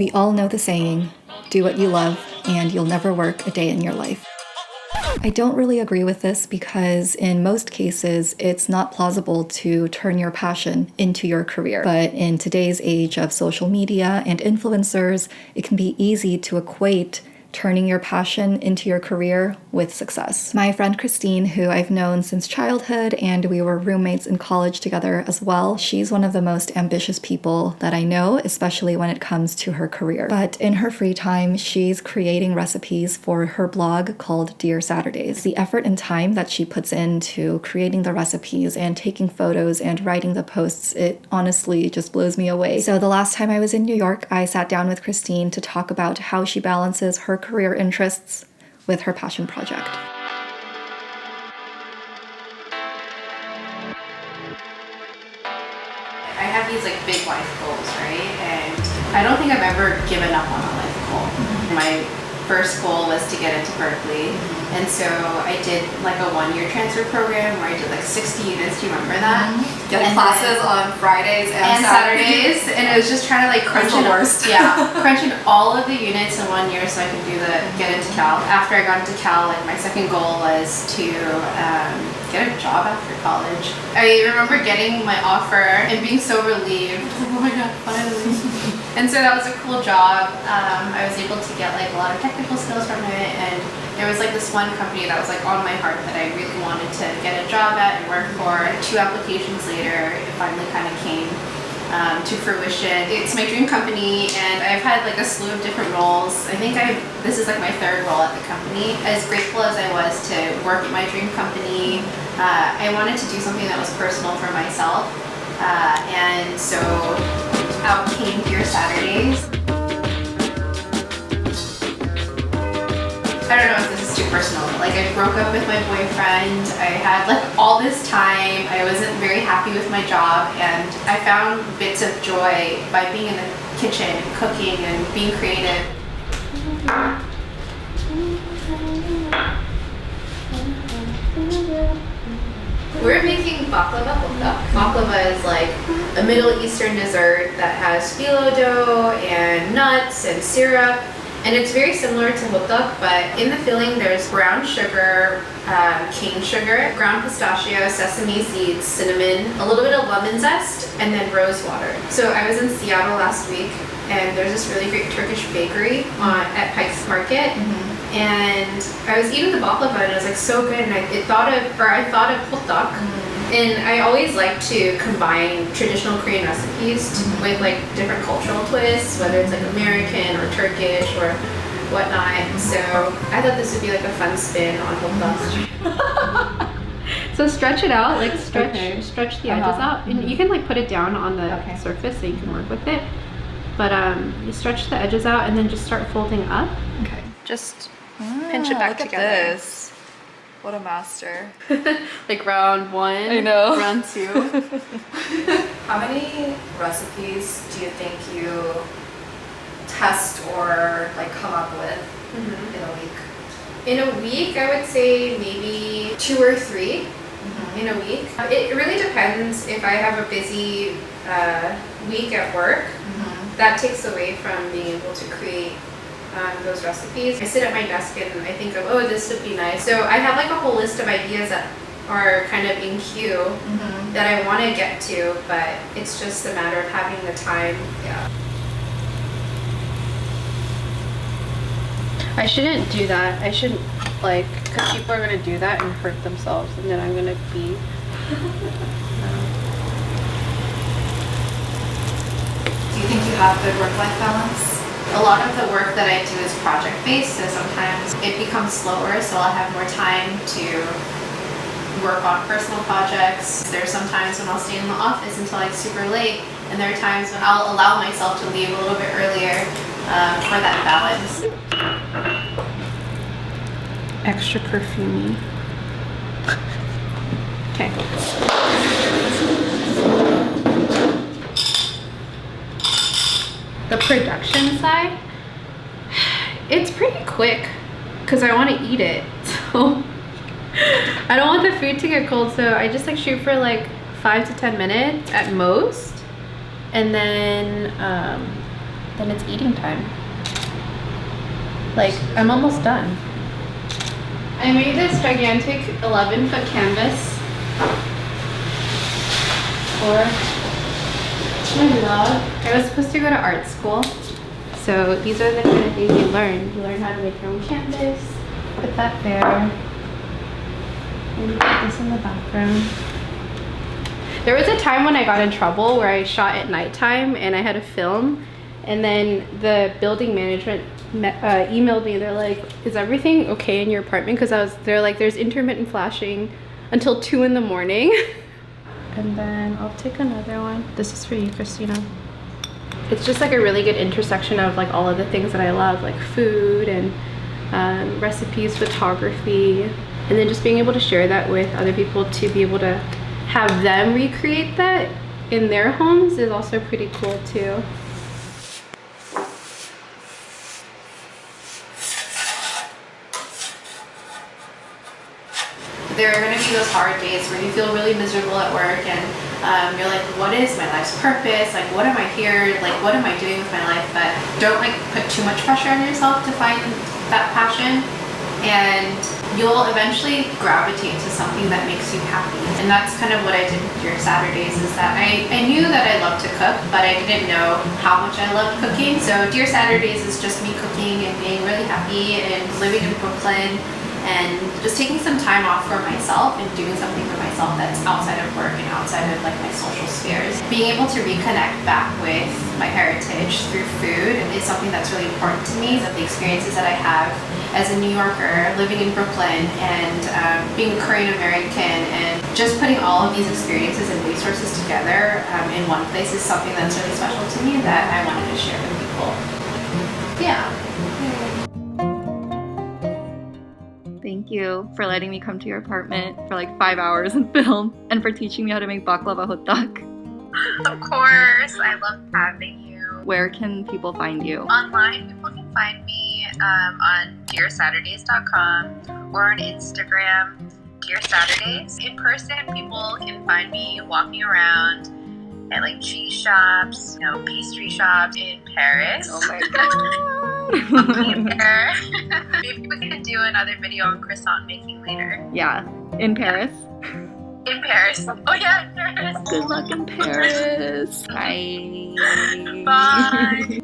We all know the saying, do what you love and you'll never work a day in your life. I don't really agree with this because in most cases, it's not plausible to turn your passion into your career. But in today's age of social media and influencers, it can be easy to equate turning your passion into your career with success. My friend Christine, who I've known since childhood, and we were roommates in college together as well, she's one of the most ambitious people that I know, especially when it comes to her career. But in her free time, she's creating recipes for her blog called Dear Saturdays. The effort and time that she puts into creating the recipes and taking photos and writing the posts, it honestly just blows me away. So the last time I was in New York, I sat down with Christine to talk about how she balances her career interests with her passion project. I have these like big life goals, right? And I don't think I've ever given up on a life goal. My first goal was to get into Berkeley. And so I did like a 1-year transfer program where I did like 60 units. Do you remember that? Getting classes on Fridays and Saturdays. And it was just trying to like crunch crunching all of the units in 1 year so I could get into Cal. After I got into Cal, like my second goal was to get a job after college. I remember getting my offer and being so relieved. Oh my god, finally. And so that was a cool job. I was able to get like a lot of technical skills from it, and there was like this one company that was like on my heart that I really wanted to get a job at and work for. 2 applications later, it finally kind of came to fruition. It's my dream company, and I've had like a slew of different roles. I think this is like my 3rd role at the company. As grateful as I was to work at my dream company, I wanted to do something that was personal for myself, and so out came Dear Saturdays. I don't know if this is too personal, but like I broke up with my boyfriend. I had like all this time. I wasn't very happy with my job, and I found bits of joy by being in the kitchen, cooking, and being creative. We're making baklava hotdog. Baklava is like a Middle Eastern dessert that has phyllo dough and nuts and syrup. And it's very similar to hotdog, but in the filling there's brown sugar, cane sugar, ground pistachio, sesame seeds, cinnamon, a little bit of lemon zest, and then rose water. So I was in Seattle last week, and there's this really great Turkish bakery at Pike's Market. And I was eating the baklava and it was like so good, and I thought of hotdog. And I always like to combine traditional Korean recipes with like different cultural twists, whether it's like American or Turkish or whatnot. So I thought this would be like a fun spin on hotdog. So stretch it out, like stretch the edges out, and you can like put it down on the surface so you can work with it. But you stretch the edges out and then just start folding up. Okay, just pinch it back together. Look at this. What a master. Like round 1, I know. round 2. How many recipes do you think you test or like come up with in a week? In a week, I would say maybe 2 or 3 in a week. It really depends. If I have a busy week at work, that takes away from being able to create those recipes. I sit at my desk and I think of, oh, this would be nice. So I have like a whole list of ideas that are kind of in queue that I want to get to, but it's just a matter of having the time. Yeah. I shouldn't do that. I shouldn't, like, because people are going to do that and hurt themselves, and then I'm going to be... Do you think you have good work-life balance? A lot of the work that I do is project-based, so sometimes it becomes slower, so I'll have more time to work on personal projects. There's some times when I'll stay in the office until like super late, and there are times when I'll allow myself to leave a little bit earlier for that balance. Extra perfumey. Okay. The production side, it's pretty quick because I want to eat it. So I don't want the food to get cold, so I just like shoot for like 5 to 10 minutes at most. And then then it's eating time. Like, I'm almost done. I made this gigantic 11-foot canvas for my vlog. I was supposed to go to art school, so these are the kind of things you learn. You learn how to make your own canvas, put that there, and put this in the background. There was a time when I got in trouble where I shot at nighttime and I had to film, and then the building management emailed me. They're like, is everything okay in your apartment? Because they're like, there's intermittent flashing until 2 in the morning. And then I'll take another one. This is for you, Christina. It's just like a really good intersection of like all of the things that I love, like food and recipes, photography, and then just being able to share that with other people, to be able to have them recreate that in their homes is also pretty cool too. There are going to be those hard days where you feel really miserable at work, and you're like, what is my life's purpose? Like, what am I here? Like, what am I doing with my life? But don't like put too much pressure on yourself to find that passion, and you'll eventually gravitate to something that makes you happy. And that's kind of what I did with Dear Saturdays, is that I knew that I loved to cook, but I didn't know how much I loved cooking. So Dear Saturdays is just me cooking and being really happy and living in Brooklyn, and just taking some time off for myself and doing something for myself that's outside of work and outside of like my social spheres. Being able to reconnect back with my heritage through food is something that's really important to me. That the experiences that I have as a New Yorker living in Brooklyn, and being Korean American, and just putting all of these experiences and resources together in one place is something that's really special to me that I wanted to share with people. Yeah. Thank you for letting me come to your apartment for like 5 hours and film, and for teaching me how to make baklava hotdog. Of course, I love having you. Where can people find you? Online, people can find me on dearsaturdays.com or on Instagram, Dear Saturdays. In person, people can find me walking around at like cheese shops, pastry shops in Paris. Oh my god. Maybe we can do another video on croissant making later. Yeah, in Paris. In Paris. Oh yeah, in Paris. Good luck in Paris. Bye. Bye.